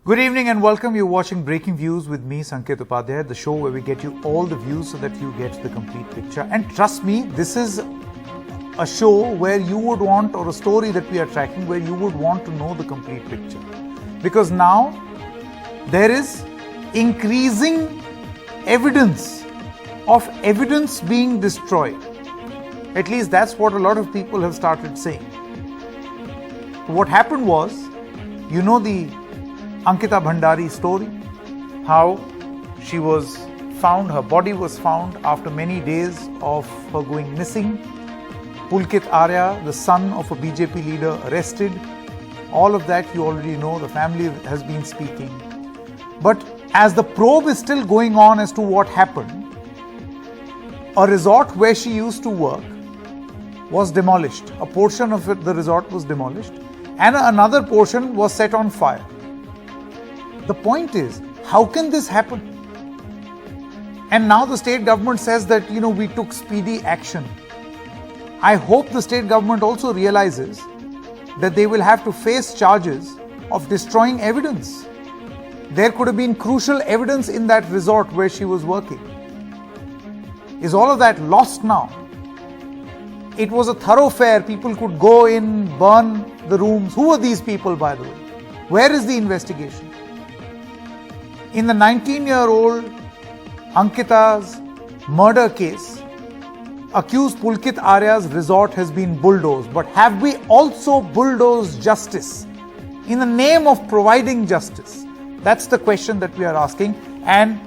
Good evening and welcome. You're watching Breaking Views with me, Sanket Upadhyay, the show where we get you all the views so that you get the complete picture. And trust me, this is a show where you would want, or a story that we are tracking, where you would want to know the complete picture. Because now there is increasing evidence of evidence being destroyed. At least that's what a lot of people have started saying. What happened was, you know the Ankita Bhandari story, how she was found, her body was found after many days of her going missing. Pulkit Arya, the son of a BJP leader, arrested. All of that you already know, the family has been speaking. But as the probe is still going on as to what happened, a resort where she used to work was demolished. A portion of the resort was demolished and another portion was set on fire. The point is, how can this happen? And now the state government says that, we took speedy action. I hope the state government also realizes that they will have to face charges of destroying evidence. There could have been crucial evidence in that resort where she was working. Is all of that lost now? It was a thoroughfare. People could go in, burn the rooms. Who are these people, by the way? Where is the investigation? In the 19-year-old Ankita's murder case, accused Pulkit Arya's resort has been bulldozed. But have we also bulldozed justice in the name of providing justice? That's the question that we are asking. And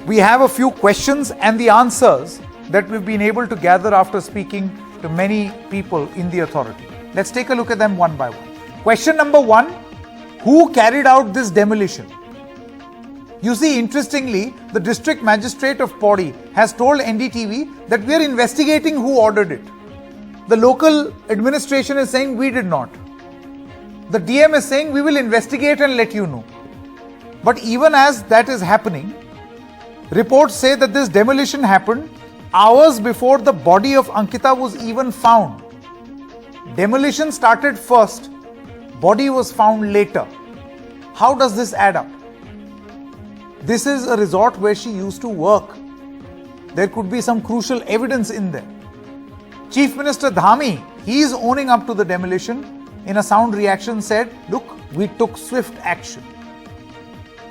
we have a few questions and the answers that we've been able to gather after speaking to many people in the authority. Let's take a look at them one by one. Question number one, who carried out this demolition? You see, interestingly, the district magistrate of Pauri has told NDTV that we are investigating who ordered it. The local administration is saying we did not. The DM is saying we will investigate and let you know. But even as that is happening, reports say that this demolition happened hours before the body of Ankita was even found. Demolition started first, body was found later. How does this add up? This is a resort where she used to work. There could be some crucial evidence in there. Chief Minister Dhami, he is owning up to the demolition. In a sound reaction said, look, we took swift action.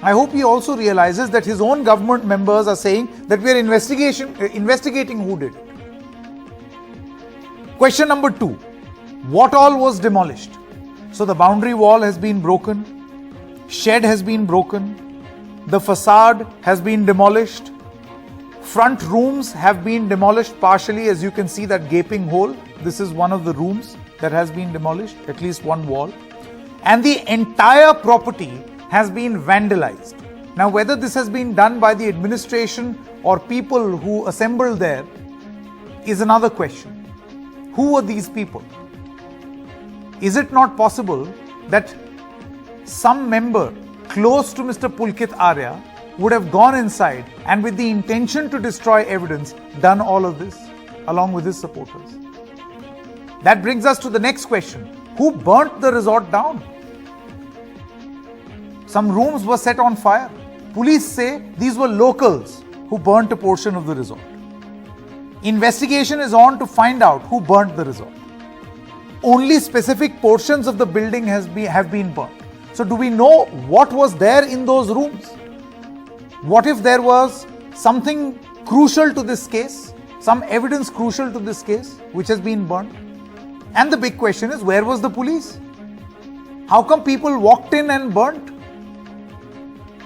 I hope he also realizes that his own government members are saying that we are investigating who did it. Question number two, what all was demolished? So the boundary wall has been broken, shed has been broken, the facade has been demolished. Front rooms have been demolished partially. As you can see, that gaping hole. This is one of the rooms that has been demolished, at least one wall. And the entire property has been vandalized. Now, whether this has been done by the administration or people who assembled there is another question. Who are these people? Is it not possible that some member close to Mr. Pulkit Arya would have gone inside and with the intention to destroy evidence done all of this along with his supporters? That brings us to the next question. Who burnt the resort down? Some rooms were set on fire. Police say these were locals who burnt a portion of the resort. Investigation is on to find out who burnt the resort. Only specific portions of the building have been burnt. So do we know what was there in those rooms? What if there was something crucial to this case, some evidence crucial to this case which has been burnt? And the big question is, where was the police? How come people walked in and burnt?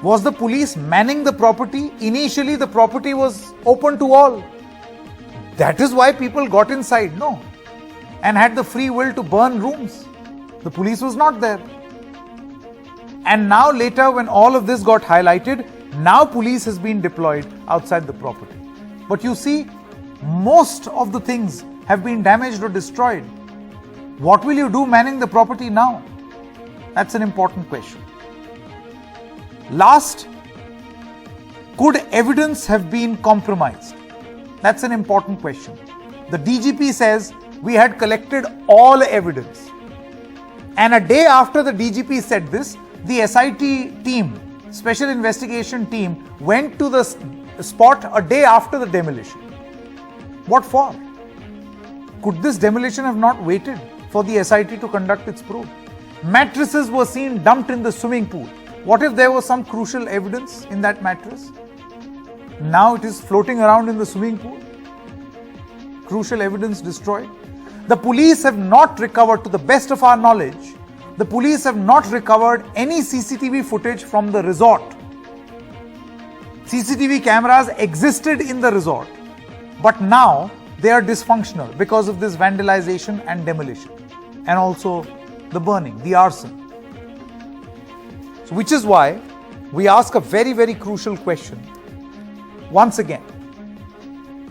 Was the police manning the property? Initially the property was open to all. That is why people got inside, no? And had the free will to burn rooms. The police was not there. And now later, when all of this got highlighted, now police has been deployed outside the property. But you see, most of the things have been damaged or destroyed. What will you do manning the property now? That's an important question. Last, could evidence have been compromised? That's an important question. The DGP says we had collected all evidence. And a day after the DGP said this, the SIT team, Special Investigation Team, went to the spot a day after the demolition. What for? Could this demolition have not waited for the SIT to conduct its probe? Mattresses were seen dumped in the swimming pool. What if there was some crucial evidence in that mattress? Now it is floating around in the swimming pool. Crucial evidence destroyed. The police have not recovered, to the best of our knowledge, the police have not recovered any CCTV footage from the resort. CCTV cameras existed in the resort, but now they are dysfunctional because of this vandalization and demolition, and also the burning, the arson. So which is why we ask a very, very crucial question. Once again,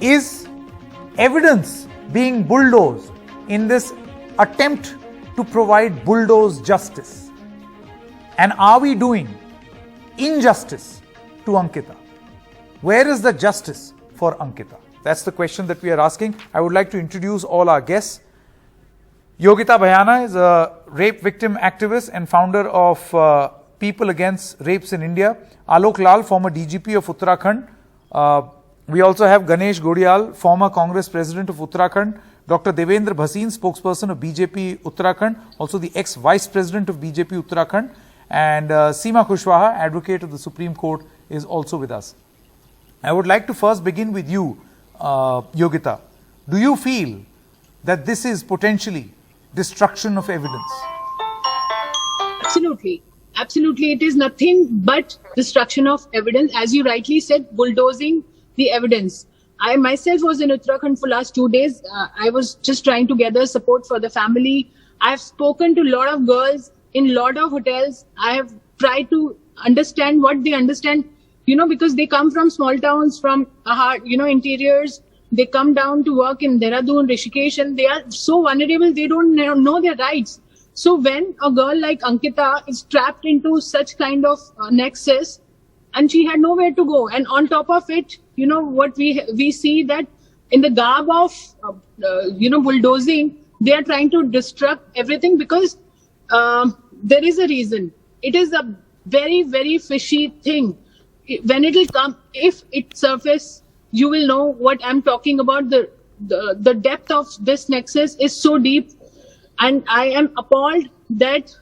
is evidence being bulldozed in this attempt to provide bulldozed justice? And are we doing injustice to Ankita? Where is the justice for Ankita? That's the question that we are asking. I would like to introduce all our guests. Yogita Bhayana is a rape victim activist and founder of People Against Rapes in India. Alok Lal, former DGP of Uttarakhand. We also have Ganesh Godiyal, former Congress President of Uttarakhand. Dr. Devendra Bhasin, spokesperson of BJP Uttarakhand, also the ex-Vice President of BJP Uttarakhand. And Seema Kushwaha, advocate of the Supreme Court, is also with us. I would like to first begin with you, Yogita. Do you feel that this is potentially destruction of evidence? Absolutely. Absolutely. It is nothing but destruction of evidence. As you rightly said, bulldozing the evidence. I myself was in Uttarakhand for last 2 days. I was just trying to gather support for the family. I have spoken to a lot of girls in a lot of hotels. I have tried to understand what they understand, because they come from small towns, from interiors. They come down to work in Dehradun, Rishikesh, and they are so vulnerable. They don't know their rights. So when a girl like Ankita is trapped into such kind of nexus, and she had nowhere to go, and on top of it, what we see that in the garb of bulldozing, they are trying to destruct everything because there is a reason. It is a very, very fishy thing. When it will come, if it surface, you will know what I'm talking about. The depth of this nexus is so deep. And I am appalled that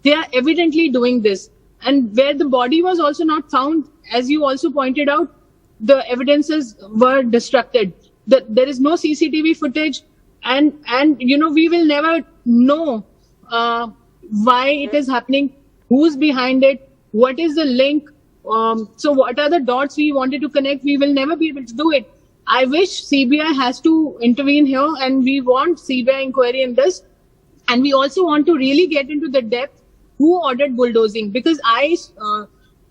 they are evidently doing this. And where the body was also not found, as you also pointed out, the evidences were destructed. There is no CCTV footage, and we will never know why it is happening, who's behind it, what is the link. So what are the dots we wanted to connect? We will never be able to do it. I wish CBI has to intervene here, and we want CBI inquiry in this. And we also want to really get into the depth who ordered bulldozing, because I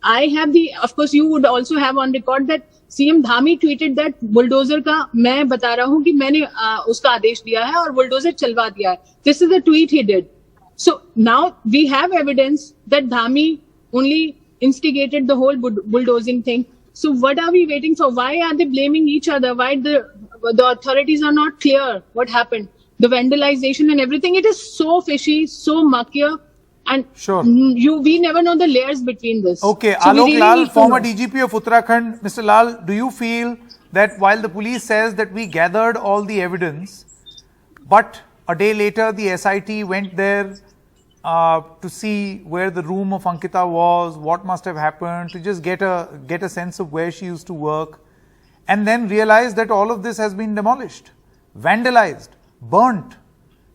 have of course you would also have on record that CM Dhami tweeted that bulldozer का मैं बता रहा हूँ कि मैंने उसका आदेश दिया है और bulldozer चलवा दिया है. This is the tweet he did. So now we have evidence that Dhami only instigated the whole bulldozing thing. So what are we waiting for? Why are they blaming each other? Why the authorities are not clear what happened? the vandalization and everything. It is so fishy, so muckier, and Sure. we never know the layers between this. Okay, So we Alok really Lal, need to former know. DGP of Uttarakhand. Mr. Lal, do you feel that while the police says that we gathered all the evidence, but a day later the SIT went there to see where the room of Ankita was, what must have happened, to just get a sense of where she used to work, and then realized that all of this has been demolished, vandalized, burnt?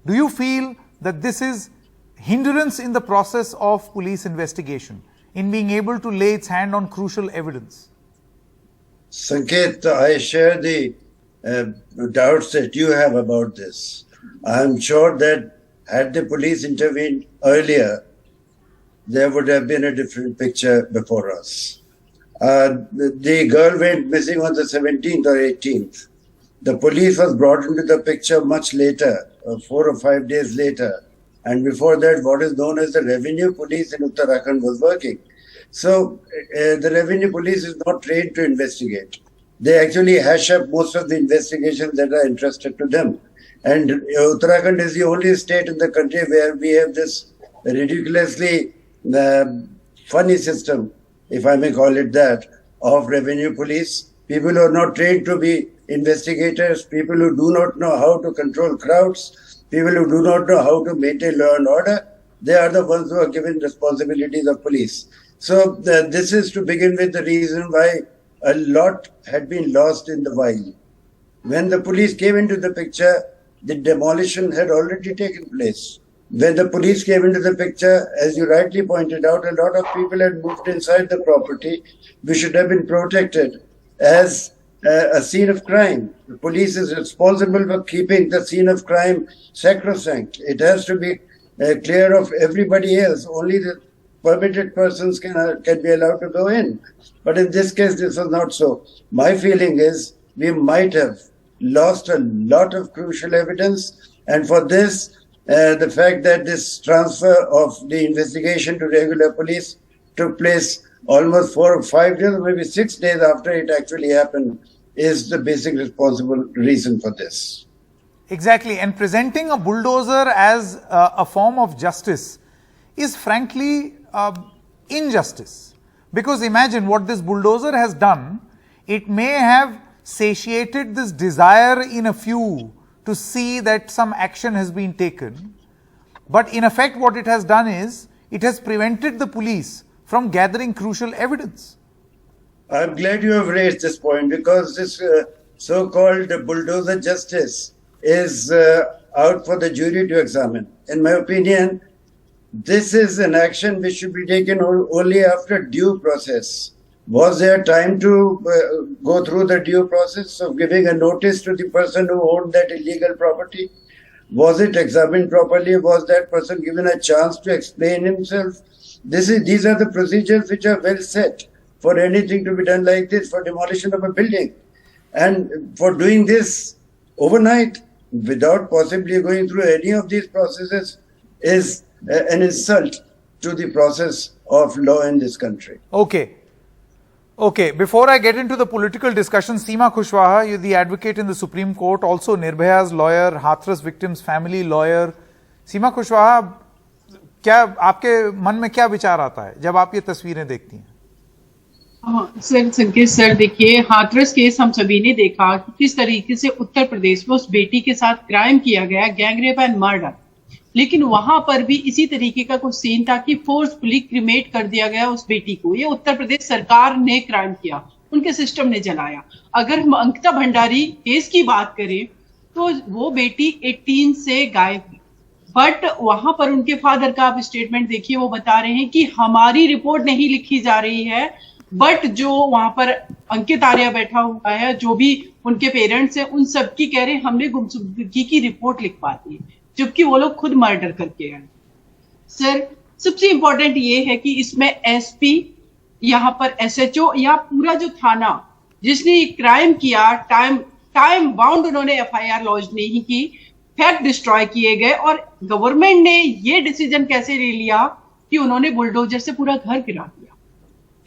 Do you feel that this is hindrance in the process of police investigation, in being able to lay its hand on crucial evidence? Sanket, I share the doubts that you have about this. I'm sure that had the police intervened earlier, there would have been a different picture before us. The girl went missing on the 17th or 18th. The police was brought into the picture much later, 4 or 5 days later. And before that, what is known as the revenue police in Uttarakhand was working. So the revenue police is not trained to investigate. They actually hash up most of the investigations that are entrusted to them. And Uttarakhand is the only state in the country where we have this ridiculously funny system, if I may call it that, of revenue police. People who are not trained to be investigators, people who do not know how to control crowds, people who do not know how to maintain law and order, they are the ones who are given responsibilities of police. So this is to begin with the reason why a lot had been lost in the while. When the police came into the picture, the demolition had already taken place. When the police came into the picture, as you rightly pointed out, a lot of people had moved inside the property, which should have been protected as a scene of crime. The police is responsible for keeping the scene of crime sacrosanct. It has to be clear of everybody else. Only the permitted persons can be allowed to go in. But in this case, this was not so. My feeling is we might have lost a lot of crucial evidence. And for this, the fact that this transfer of the investigation to regular police took place almost 4 or 5 days, maybe 6 days after it actually happened, is the basic responsible reason for this. Exactly. And presenting a bulldozer as a form of justice is frankly injustice. Because imagine what this bulldozer has done. It may have satiated this desire in a few to see that some action has been taken. But in effect, what it has done is it has prevented the police from gathering crucial evidence. I'm glad you have raised this point, because this so-called bulldozer justice is out for the jury to examine. In my opinion, this is an action which should be taken only after due process. Was there time to go through the due process of giving a notice to the person who owned that illegal property? Was it examined properly? Was that person given a chance to explain himself? These are the procedures which are well set for anything to be done like this, for demolition of a building. And for doing this overnight, without possibly going through any of these processes, is an insult to the process of law in this country. Okay, before I get into the political discussion, Seema Kushwaha, you're the advocate in the Supreme Court, also Nirbhaya's lawyer, Hathras victims' family lawyer. Seema Kushwaha, क्या आपके मन में क्या विचार आता है जब आप ये तस्वीरें देखती हैं? सर, संकेत सर, देखिए, हाथरस केस हम सभी ने देखा कि किस तरीके से उत्तर प्रदेश में उस बेटी के साथ क्राइम किया गया, गैंगरेप एंड मर्डर। लेकिन वहां पर भी इसी तरीके का कुछ सीन था कि फोर्सफुली क्रिमेट कर दिया गया उस बेटी को। ये उत्तर प्रदेश सरकार ने क्राइम किया, उनके सिस्टम ने जलाया। अगर हम अंकिता भंडारी केस की बात करें तो वो बेटी 18 से गायब है, बट वहां पर उनके फादर का आप स्टेटमेंट देखिए, वो बता रहे हैं कि हमारी रिपोर्ट नहीं लिखी जा रही है, बट जो वहां पर अंकित आर्या बैठा हुआ है, जो भी उनके पेरेंट्स हैं, उन सबकी कह रहे हैं हमने गुमशुदगी की रिपोर्ट लिखवा दी, जबकि वो लोग खुद मर्डर करके आए। सर, सबसे इंपॉर्टेंट ये है कि इसमें एसपी, यहाँ पर एसएचओ या पूरा जो थाना जिसने क्राइम किया, टाइम बाउंड उन्होंने एफआईआर लॉन्च नहीं की, फैक्ट डिस्ट्रॉय किए गए। और गवर्नमेंट ने ये डिसीजन कैसे ले लिया कि उन्होंने बुलडोजर से पूरा घर गिरा दिया,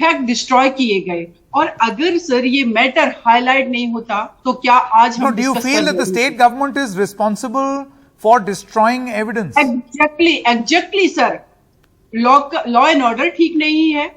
फैक्ट डिस्ट्रॉय किए गए। और अगर सर ये मैटर हाईलाइट नहीं होता तो क्या आज हम Do you feel that the state government is responsible for destroying evidence. Exactly sir, law and order ठीक नहीं है,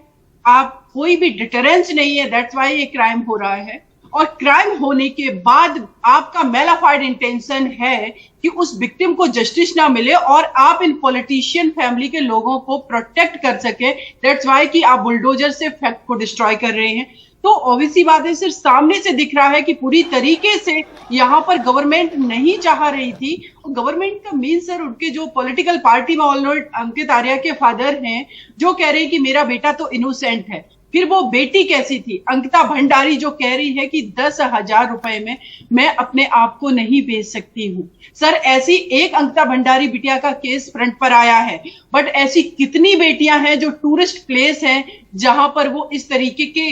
आप कोई भी डिटरेंस नहीं है, दैट्स व्हाई ये क्राइम हो रहा है। और क्राइम होने के बाद आपका मेलाफाइड इंटेंशन है कि उस विक्टिम को जस्टिस ना मिले और आप इन पॉलिटिशियन फैमिली के लोगों को प्रोटेक्ट कर सके, दैट्स व्हाई कि आप बुलडोजर से फैक्ट को डिस्ट्रॉय कर रहे हैं। तो ऑब्वियसली बात है सर, सामने से दिख रहा है कि पूरी तरीके से यहाँ पर गवर्नमेंट नहीं चाह रही थी। और गवर्नमेंट का मेन सर उनके जो पॉलिटिकल पार्टी में ऑलरेडी अंकित आर्य के फादर हैं, जो कह रहे हैं कि मेरा बेटा तो इनोसेंट है। फिर वो बेटी कैसी थी, अंकिता भंडारी, जो कह रही है कि 10,000 रुपए में मैं अपने आप को नहीं बेच सकती हूँ। सर, ऐसी एक अंकिता भंडारी बिटिया का केस फ्रंट पर आया है, बट ऐसी कितनी बेटियां हैं जो टूरिस्ट प्लेस हैं जहां पर वो इस तरीके के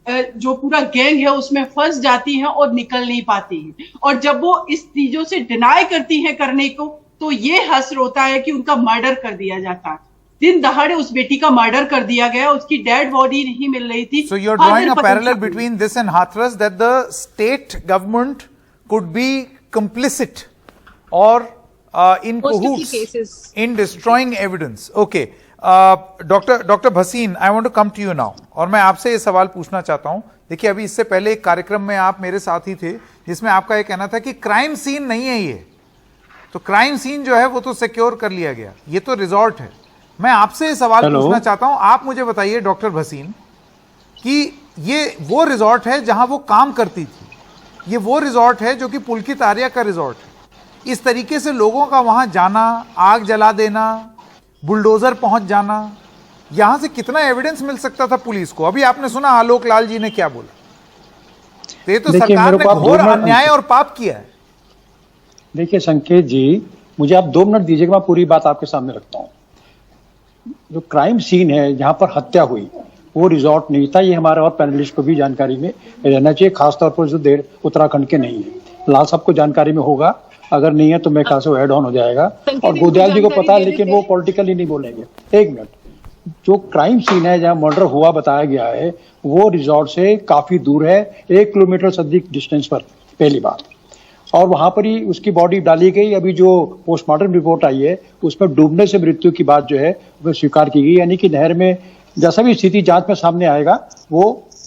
जो पूरा गैंग है उसमें फंस जाती हैं और निकल नहीं पाती हैं। और जब वो इस चीजों से डिनाई करती हैं करने को, तो ये हश्र होता है कि उनका मर्डर कर दिया जाता है। दिन दहाड़े उस बेटी का मर्डर कर दिया गया, उसकी डेड बॉडी नहीं मिल रही थी। So you're drawing a parallel between this and Hathras, that the state government could be complicit or in cahoots in destroying evidence. Okay. Doctor Bhasin, I want to come to you now, और मैं आपसे ये सवाल पूछना चाहता हूं। देखिए, अभी इससे पहले एक कार्यक्रम में आप मेरे साथ ही थे जिसमें आपका ये कहना था कि क्राइम सीन नहीं है ये, तो क्राइम सीन जो है वो तो सिक्योर कर लिया गया, ये तो रिजॉर्ट है। मैं आपसे ये सवाल पूछना चाहता हूं, आप मुझे बताइए डॉक्टर भसीन, कि ये वो रिजॉर्ट है जहां वो काम करती थी, ये वो रिजॉर्ट है जो कि पुलकित आर्या का रिजॉर्ट है। इस तरीके से लोगों का वहां जाना, आग जला देना, बुलडोजर पहुंच जाना, यहां से कितना एविडेंस मिल सकता था पुलिस को? अभी आपने सुना आलोक लाल जी ने क्या बोला। तो ये तो सरकार ने घोर अन्याय और पाप किया है। देखिए संकेत जी, मुझे आप 2 मिनट दीजिएगा, मैं पूरी बात आपके सामने रखता हूं। जो क्राइम सीन है जहां पर हत्या हुई, वो रिजॉर्ट नहीं था। ये हमारे और पैनलिस्ट को भी जानकारी में रहना चाहिए, खासतौर पर जो देर उत्तराखंड के नहीं है। लाल साहब को जानकारी में होगा, अगर नहीं है तो मैं कहा से एड ऑन हो जाएगा। और गोदयाल जी को पता है, लेकिन वो पॉलिटिकली नहीं बोलेंगे। 1 मिनट, जो क्राइम सीन है जहां मर्डर हुआ बताया गया है, वो रिजॉर्ट से काफी दूर है, 1 किलोमीटर से अधिक डिस्टेंस पर, पहली बात। और वहां पर ही उसकी बॉडी डाली गई। अभी जो पोस्टमार्टम रिपोर्ट आई है उसमें डूबने से मृत्यु की बात जो है वो स्वीकार की गई, यानी कि नहर में जैसा भी स्थिति जांच में सामने आएगा वो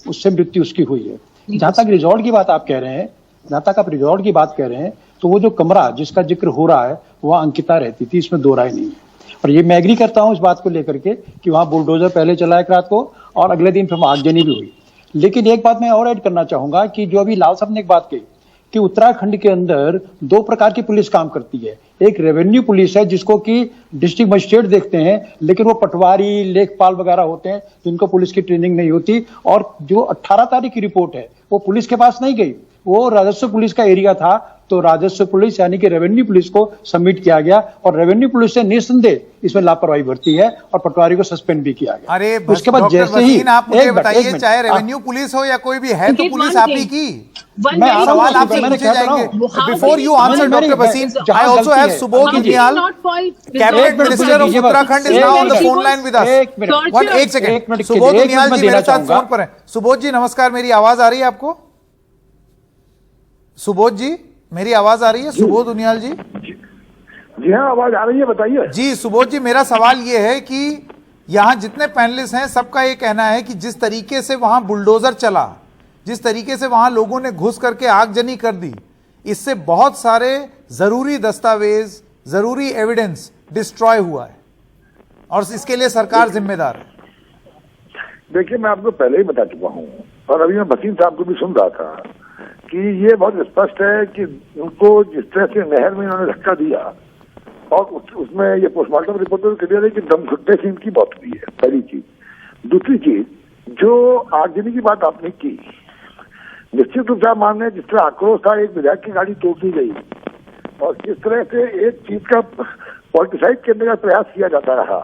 उससे मृत्यु उसकी हुई है। जहां तक रिजॉर्ट की बात आप कह रहे हैं, जहां तक आप रिजॉर्ट की बात कह रहे हैं, तो वो जो कमरा जिसका जिक्र हो रहा है वह अंकिता रहती थी, इसमें 2 राय नहीं है। और ये मैं एग्री करता हूं इस बात को लेकर के कि वहां बुलडोजर पहले चला एक रात को और अगले दिन फिर आगजनी भी हुई। लेकिन एक बात मैं और ऐड करना चाहूंगा कि जो अभी लाल साहब ने एक बात कही कि उत्तराखंड के अंदर 2 प्रकार की पुलिस काम करती है। एक रेवेन्यू पुलिस है जिसको कि डिस्ट्रिक्ट मजिस्ट्रेट देखते हैं, लेकिन वो पटवारी, लेखपाल वगैरह होते हैं जिनको पुलिस की ट्रेनिंग नहीं होती। और जो 18 तारीख की रिपोर्ट है वो पुलिस के पास नहीं गई, वो राजस्व पुलिस का एरिया था, तो राजस्व पुलिस यानी कि रेवेन्यू पुलिस को सबमिट किया गया। और रेवेन्यू पुलिस से निस्संदेह इसमें लापरवाही बरती है और पटवारी को सस्पेंड भी किया गया। अरे उसके बाद जैसे ही आप मुझे बताइए, चाहे रेवेन्यू पुलिस हो या कोई भी है, तो पुलिस आप ही की। मैं सवाल आपसे पूछे जाएंगे। Before you answer doctor Bhasin, I also have Subodh Uniyal, cabinet minister of Uttarakhand, is now on the phone line with us. एक सेकंड, सुबोध उनियाल जी मेरे साथ फोन पर हैं। सुबोध जी नमस्कार, मेरी आवाज आ रही है आपको? सुबोध जी, मेरी आवाज आ रही है? सुबोध उनियाल जी? जी हाँ, आवाज आ रही है, बताइए। जी सुबोध जी, मेरा सवाल ये है कि यहाँ जितने पैनलिस्ट हैं सबका ये कहना है कि जिस तरीके से वहां बुलडोजर चला, जिस तरीके से वहां लोगों ने घुस करके आगजनी कर दी, इससे बहुत सारे जरूरी दस्तावेज, जरूरी एविडेंस डिस्ट्रॉय हुआ है और इसके लिए सरकार जिम्मेदार है। देखिए, मैं आपको पहले ही बता चुका हूँ और अभी मैं भसीन साहब को भी सुन रहा था कि ये बहुत स्पष्ट है कि उनको जिस तरह से नहर में इन्होंने धक्का दिया और उसमें ये पोस्टमार्टम रिपोर्ट में क्लियर है कि दम घुटने से इनकी मौत हुई है, पहली चीज। दूसरी चीज, जो आगजनी की बात आपने की, निश्चित रूप से आप मान रहे हैं जिस तरह आक्रोश था, एक विधायक की गाड़ी तोड़ दी गई और जिस तरह से एक चीज का पॉलिटिसाइज करने का प्रयास किया जाता रहा,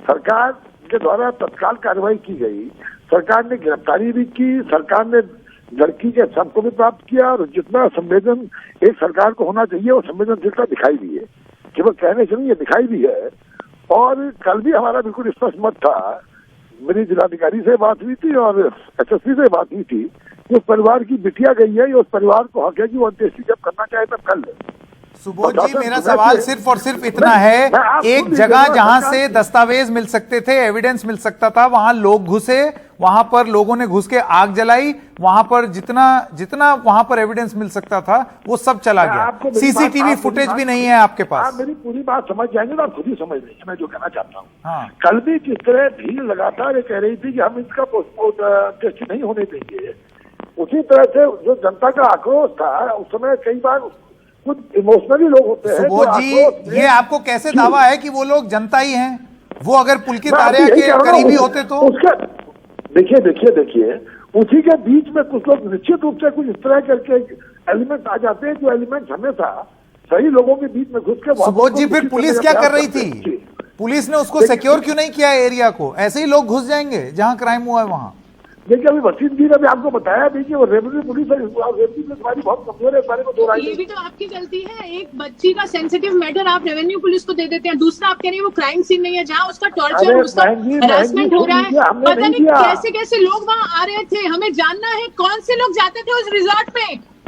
सरकार के द्वारा तत्काल कार्रवाई की गई, सरकार ने गिरफ्तारी भी की, सरकार ने लड़की के शव को भी प्राप्त किया और जितना संवेदन एक सरकार को होना चाहिए वो संवेदनशीलता दिखाई दी है, केवल कहने से नहीं, ये दिखाई भी है। और कल भी हमारा बिल्कुल स्पष्ट मत था, मेरी जिलाधिकारी से बात हुई थी और एसएसपी से बात हुई थी कि उस परिवार की बिटिया गई है, ये उस परिवार को हक है कि वो अंत्येष्टि जब करना चाहे तब कर ले। सुबोध जी, मेरा सवाल सिर्फ और सिर्फ इतना है, एक जगह जहां से दस्तावेज मिल सकते थे, एविडेंस मिल सकता था, वहां लोग घुसे, वहां पर लोगों ने घुस के आग जलाई, वहां पर जितना वहां पर एविडेंस मिल सकता था वो सब चला गया। सीसीटीवी फुटेज भी नहीं है आपके पास। आप मेरी पूरी बात समझ जाएंगे ना, आप खुद ही समझ लेंगे मैं जो कहना चाहता हूँ। हाँ। कल भी जिस तरह भीड़ लगातार ये कह रही थी कि हम इसका टेस्ट नहीं होने देंगे, उसी तरह से जो जनता का आक्रोश था उस समय कई बार कुछ इमोशनली लोग होते हैं। सुबोध जी, ये आपको कैसे दावा है कि वो लोग जनता ही हैं? वो अगर पुलकित आर्या के करीबी होते तो? देखिए उसी के बीच में कुछ लोग निश्चित रूप से कुछ इस तरह करके एलिमेंट आ जाते हैं जो एलिमेंट हमेशा सही लोगों के बीच में घुस के। सुबोध जी, फिर पुलिस क्या कर रही थी? पुलिस ने उसको सिक्योर क्यों नहीं किया एरिया को? ऐसे ही लोग घुस जाएंगे जहां क्राइम हुआ है वहां। देखिए अभी वसीम जी ने भी आपको बताया भी कि वो रेवन्यू पुलिस हमारी बहुत कमजोर है, इस बारे में दो राय। ये भी तो आपकी गलती है, एक बच्ची का सेंसिटिव मैटर आप रेवेन्यू पुलिस को दे देते हैं। दूसरा आप कह रहे हैं वो क्राइम सीन नहीं है जहां उसका टॉर्चर, उसका हरासमेंट हो रहा है। पता नहीं कैसे कैसे लोग वहां आ रहे थे। हमें जानना है कौन से लोग जाते थे उस रिजॉर्ट पे,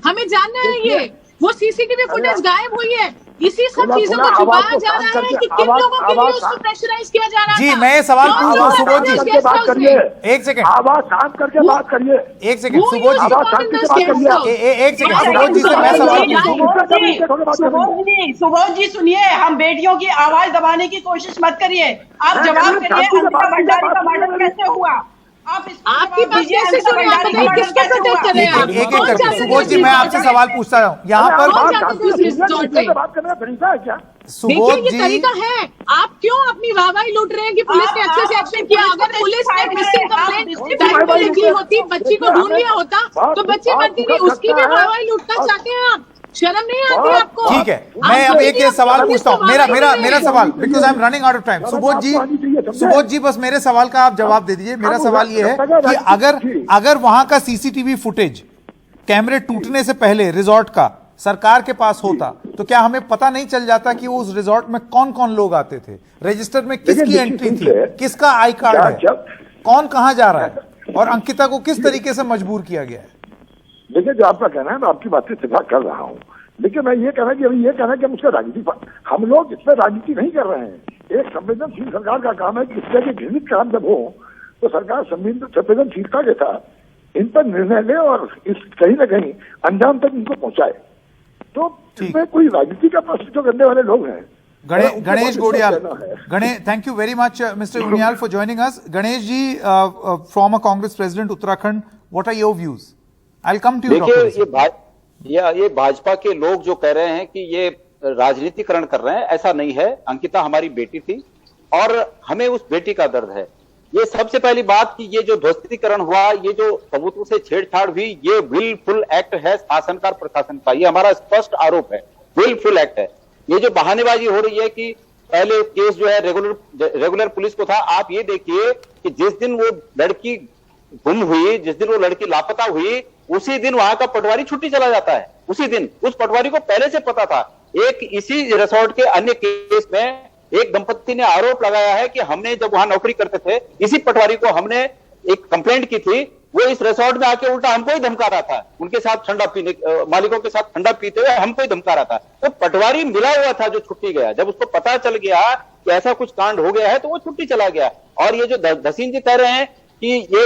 हमें जानना है। ये वो सीसीटीवी फुटेज गायब हुई है, इसी सब चीजों को छुपाया जा रहा है कि किन लोगों के लिए उसको प्रेशराइज किया जा रहा है। जी, मैं सवाल पूछूं सुबोध जी, एक सेकंड, आवाज शांत करके बात करिए। एक सेकंड सुबोध जी, एक सेकंड सुबोध जी से मैं सवाल। सुबोध जी सुनिए, हम बेटियों की आवाज दबाने की कोशिश मत करिए। आप जवाब करिए, अंकिता भंडारी का मर्डर कैसे हुआ? आपकी बात कैसे सुने? आप बताइए किसको प्रोटेक्ट कर रहे हैं आप? एक करके सुबोध जी, मैं आपसे सवाल पूछता हूँ यहाँ पर। सुबोध जी, ये तरीका है, आप क्यों अपनी वाहवाही लूट रहे हैं कि पुलिस ने अच्छे से एक्शन किया? अगर पुलिस ने मिसिंग कंप्लेंट टाइम पर लिखी होती, बच्ची को ढूंढ लिया होता तो बच्ची मरती नहीं। उसकी भी वाहवाही लूटना चाहते हैं आप? शर्म नहीं आती आपको? ठीक है, मैं अब एक सवाल पूछता हूँ, मेरा सवाल, because I am running out of time. Subodh ji बस मेरे सवाल का आप जवाब दे दीजिए। मेरा सवाल ये है कि अगर वहां का सीसीटीवी फुटेज कैमरे टूटने से पहले रिजॉर्ट का सरकार के पास होता तो क्या हमें पता नहीं चल जाता कि उस रिजॉर्ट में कौन कौन लोग आते थे, रजिस्टर में किसकी एंट्री थी, किसका आई कार्ड है, कौन कहां जा रहा है, और अंकिता को किस तरीके से मजबूर किया गया है? देखिए जो आपका कहना है मैं आपकी बात से इत्तेफाक कर रहा हूँ, लेकिन मैं ये कहना कि अभी ये कहना कि हम उसका राजनीति, हम लोग इसमें राजनीति नहीं कर रहे हैं। एक संवेदनशील सरकार का काम है कि इस तरह के घृणित काम जब हो तो सरकार संवेदनशीलता के साथ इन पर निर्णय ले और इस कहीं ना कहीं अंजाम तक इनको पहुंचाए। तो इसमें कोई राजनीति का प्रश्न जो करने वाले लोग हैं। Ganesh Godiyal, thank you very much mister Uniyal for joining us. Ganesh ji, from a Congress president Uttarakhand, what are your views? I'll come to you. देखिए ये भाजपा के लोग जो कह रहे हैं कि ये राजनीतिकरण कर रहे हैं, ऐसा नहीं है। अंकिता हमारी बेटी थी और हमें उस बेटी का दर्द है। ये सबसे पहली बात कि ये जो ध्वस्तीकरण हुआ, ये जो सबूतों से छेड़छाड़ हुई, ये विलफुल एक्ट है शासनकार प्रशासन का। ये हमारा स्पष्ट आरोप है, विलफुल एक्ट है। ये जो बहानेबाजी हो रही है कि पहले केस जो है रेगुलर पुलिस को था, आप ये देखिए कि जिस दिन वो लड़की गुम हुई, जिस दिन वो लड़की लापता हुई, उसी दिन वहां का पटवारी छुट्टी चला जाता है। उसी दिन उस पटवारी को पहले से पता था। एक इसी रिसोर्ट के अन्य केस में एक दंपत्ति ने आरोप लगाया है कि हमने जब वहां नौकरी करते थे, इसी पटवारी को हमने एक कंप्लेंट की थी, वो इस रिसोर्ट में आके उल्टा हमको ही धमका रहा था। उनके साथ ठंडा पीने, मालिकों के साथ ठंडा पीते हुए हमको ही धमका रहा था। तो पटवारी मिला हुआ था जो छुट्टी गया। जब उसको पता चल गया कि ऐसा कुछ कांड हो गया है तो वो छुट्टी चला गया। और ये जो दसीन जी कह रहे हैं कि ये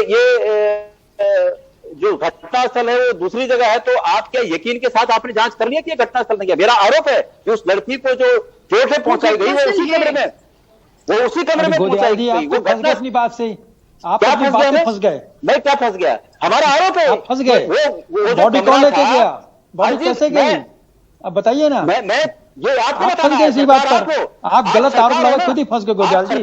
जो घटनास्थल है वो दूसरी जगह है, तो आप क्या यकीन के साथ आपने जांच कर लिया कि ये घटनास्थल नहीं है? मेरा आरोप है कि उस लड़की को जो चोट है पहुंचाई गई वो उसी कमरे में, पहुंचाई गई। वो घटना अपनी बात से आप क्या फंस गए? मैं क्या फंस गया? हमारा आरोप है फंस गए। वो बॉडी कौन लेके गया? बॉडी कैसे गई? अब बताइए ना। मैं ये आपको बताना है, इसी बात पर आप गलत आरोप लगा खुद ही फंस गए गोजाल जी।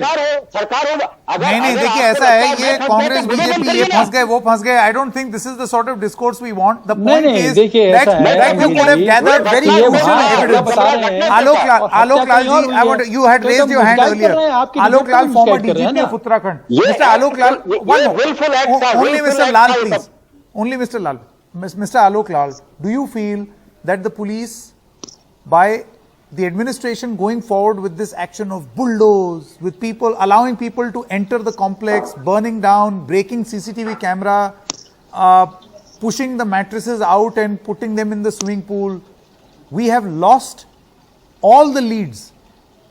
सरकार हो नहीं देखिए ऐसा है, ये कांग्रेस बीजेपी ये फंस गए वो फंस गए। I don't think this is the sort of discourse we want. The point is that you could have gathered very crucial evidence. Alok Lal ji, I want, you had raised your hand earlier. Alok Lal, former DGP of Uttarakhand. Mister Alok Lal, only mister Lal please, only mister Lal, mister Alok Lal, do you feel that the police by the administration going forward with this action of bulldoze, with people allowing people to enter the complex, burning down, breaking CCTV camera, pushing the mattresses out and putting them in the swimming pool, we have lost all the leads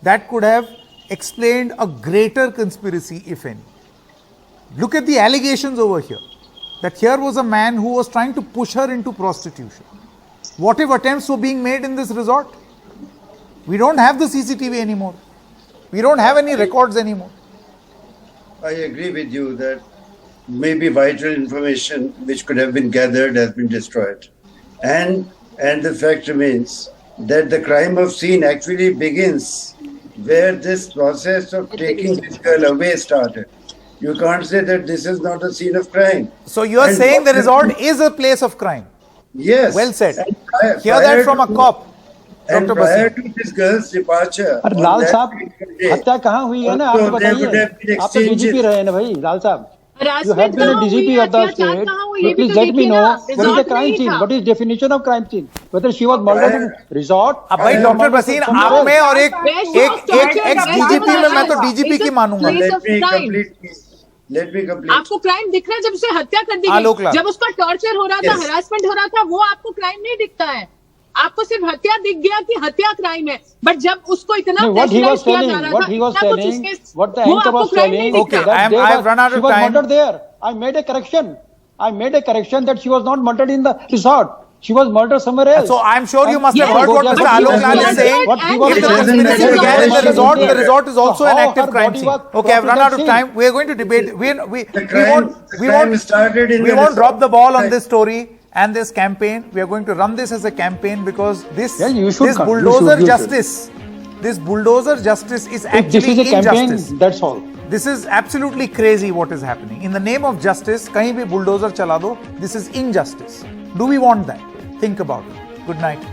that could have explained a greater conspiracy, if any. Look at the allegations over here. That here was a man who was trying to push her into prostitution. What if attempts were being made in this resort? We don't have the CCTV anymore. We don't have any records anymore. I agree with you that maybe vital information which could have been gathered has been destroyed. And the fact remains that the crime of scene actually begins where this process of taking this girl away started. You can't say that this is not a scene of crime. So you are saying the resort is a place of crime? Yes. Well said. And Hear that from a cop. And Dr. prior Basim. to this girl's departure, अरे on Lal that साहब day, हत्या कहाँ हुई है ना, also आप there would बताइए. have been आप तो डीजीपी exchanges. रहे ना भाई, लाल साहब. You harassment have been a कहाँ हुई, DGP of the अत्याचार state. कहाँ हुई, ये भी Please तो let me देखिए know ना, what is the resort crime नहीं scene? था। What is definition of crime scene? Whether she was murdered in resort? अब भाई डॉक्टर बसीन, आप में और एक एक्स डीजीपी में मैं तो डीजीपी की मानूंगा. Let me complete. आपको क्राइम दिख रहा है जब उसे हत्या कर दी आलोक गई, लाल. जब उसका टॉर्चर हो रहा था, Yes. हरासमेंट हो रहा था, वो आपको क्राइम नहीं दिखता है. आपको सिर्फ हत्या दिख गया कि हत्या क्राइम है, बट जब उसको इतना No, what he was pressurize किया telling, जा रहा what था, he was इतना कुछ telling, उसके- what the वो anchor आपको was crime नहीं telling, दिखता. Okay, that I have run out of she was time. murdered there. I made a correction. I made a correction that she was not murdered in the resort. She was murdered somewhere else. So I'm sure you And- must have Yes, heard what but Mr. he Alok was Lal is murdered saying. What he and was If the It doesn't conspiracy matter. began in the Yes. resort is also So an how active her crime body scene. was Okay, I've run brought out to of that time. We are going to debate. The crime started in we the won't resort. drop the ball on this story and this campaign. We are going to run this as a campaign because this Yeah, you should this come. You bulldozer should, you should. justice, this bulldozer justice is If this actually is a campaign, injustice. that's all. This is absolutely crazy what is happening. In the name of justice, कहीं भी bulldozer चला दो. This is injustice. Do we want that? Think about it. Good night.